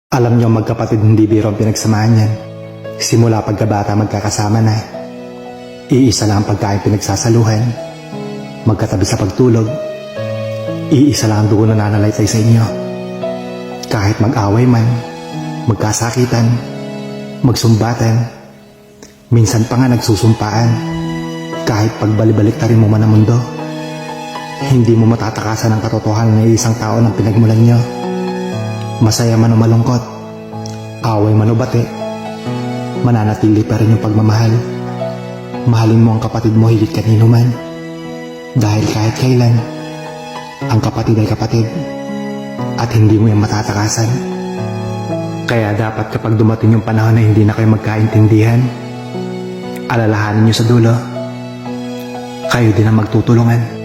Alam niyo magkapatid hindi biro ang pinagsamahan yan. Simula pagkabata magkakasama na. Iisa lang ang pagkain pinagsasaluhan. Magkatabi sa pagtulog. Iisa lang ang dugo na nananalaytay sa inyo. Kahit mag-away man, magkasakitan, magsumbatan, minsan pa nga nagsusumpaan. Kahit pagbalik-balik ta rin mo man ang mundo, hindi mo matatakasan ang katotohanan ng isang tao ng pinagmulan nyo. Masaya man o malungkot, away man o bati, mananatili pa rin yung pagmamahal. Mahalin mo ang kapatid mo higit kanino man. Dahil kahit kailan, ang kapatid ay kapatid at hindi mo yung matatakasan. Kaya dapat kapag dumating yung panahon na hindi na kayo magkaintindihan, alalahanin nyo sa dulo, kayo din ang magtutulungan.